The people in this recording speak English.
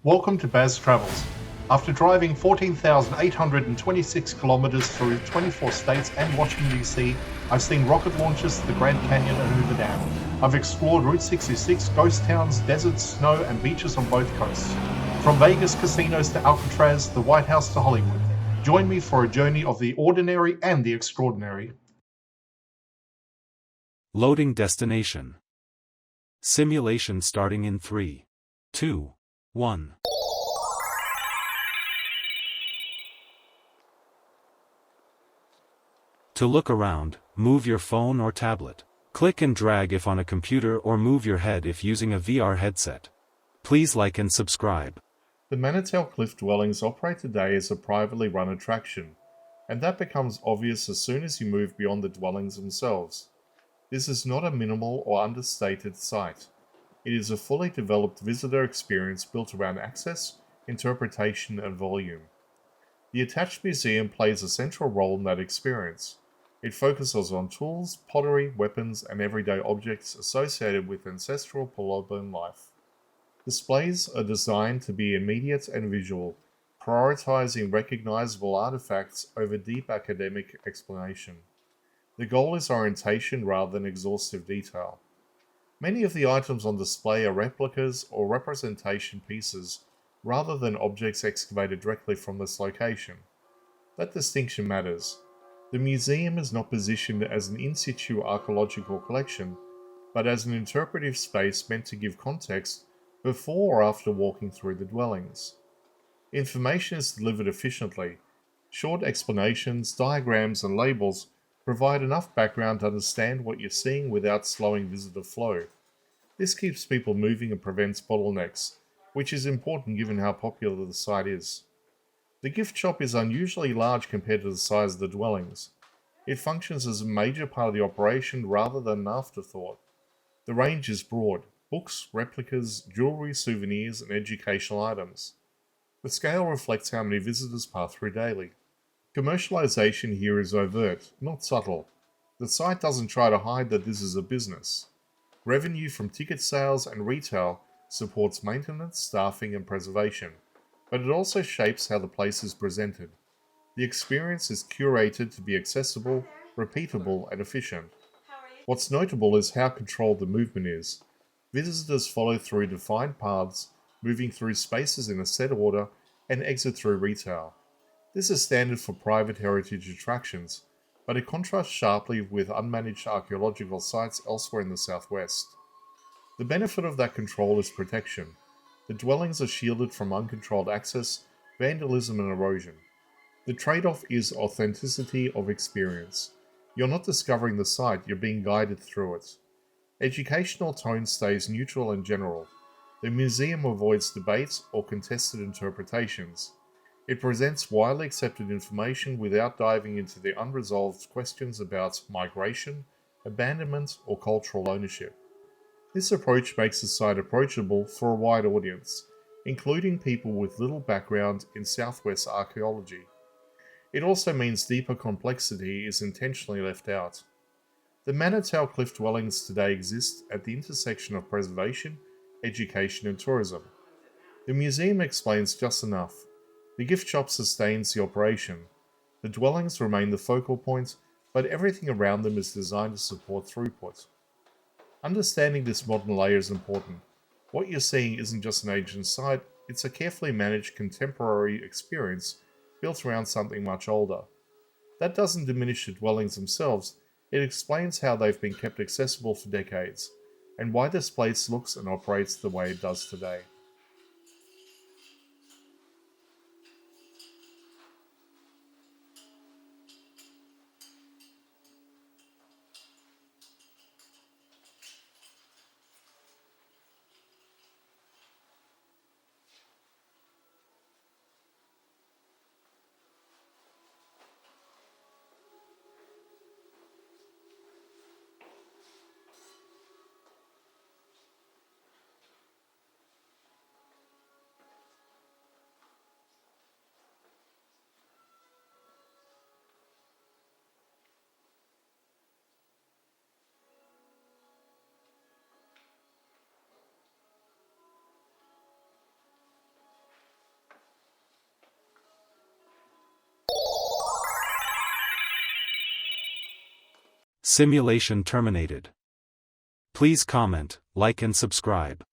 Welcome to Baz Travels. After driving 14,826 kilometers through 24 states and Washington, D.C., I've seen rocket launches to the Grand Canyon and Hoover Dam. I've explored Route 66, ghost towns, deserts, snow, and beaches on both coasts. From Vegas casinos to Alcatraz, the White House to Hollywood. Join me for a journey of the ordinary and the extraordinary. Loading destination. Simulation starting in 3, 2, 1. To look around, move your phone or tablet. Click and drag if on a computer or move your head if using a VR headset. Please like and subscribe. The Manitou Cliff Dwellings operate today as a privately run attraction, and that becomes obvious as soon as you move beyond the dwellings themselves. This is not a minimal or understated site. It is a fully developed visitor experience built around access, interpretation, and volume. The attached museum plays a central role in that experience. It focuses on tools, pottery, weapons, and everyday objects associated with ancestral Puebloan life. Displays are designed to be immediate and visual, prioritizing recognizable artifacts over deep academic explanation. The goal is orientation rather than exhaustive detail. Many of the items on display are replicas or representation pieces rather than objects excavated directly from this location. That distinction matters. The museum is not positioned as an in-situ archaeological collection, but as an interpretive space meant to give context before or after walking through the dwellings. Information is delivered efficiently. Short explanations, diagrams, and labels provide enough background to understand what you're seeing without slowing visitor flow. This keeps people moving and prevents bottlenecks, which is important given how popular the site is. The gift shop is unusually large compared to the size of the dwellings. It functions as a major part of the operation rather than an afterthought. The range is broad: books, replicas, jewelry, souvenirs, and educational items. The scale reflects how many visitors pass through daily. Commercialization here is overt, not subtle. The site doesn't try to hide that this is a business. Revenue from ticket sales and retail supports maintenance, staffing, and preservation, but it also shapes how the place is presented. The experience is curated to be accessible, repeatable, and efficient. What's notable is how controlled the movement is. Visitors follow through defined paths, moving through spaces in a set order, and exit through retail. This is standard for private heritage attractions, but it contrasts sharply with unmanaged archaeological sites elsewhere in the southwest. The benefit of that control is protection. The dwellings are shielded from uncontrolled access, vandalism, and erosion. The trade-off is authenticity of experience. You're not discovering the site, you're being guided through it. Educational tone stays neutral and general. The museum avoids debates or contested interpretations. It presents widely accepted information without diving into the unresolved questions about migration, abandonment, or cultural ownership. This approach makes the site approachable for a wide audience, including people with little background in Southwest archaeology. It also means deeper complexity is intentionally left out. The Manitou Cliff Dwellings today exist at the intersection of preservation, education, and tourism. The museum explains just enough. The gift shop sustains the operation. The dwellings remain the focal point, but everything around them is designed to support throughput. Understanding this modern layer is important. What you're seeing isn't just an ancient site, it's a carefully managed contemporary experience built around something much older. That doesn't diminish the dwellings themselves, it explains how they've been kept accessible for decades, and why this place looks and operates the way it does today. Simulation terminated. Please comment, like and subscribe.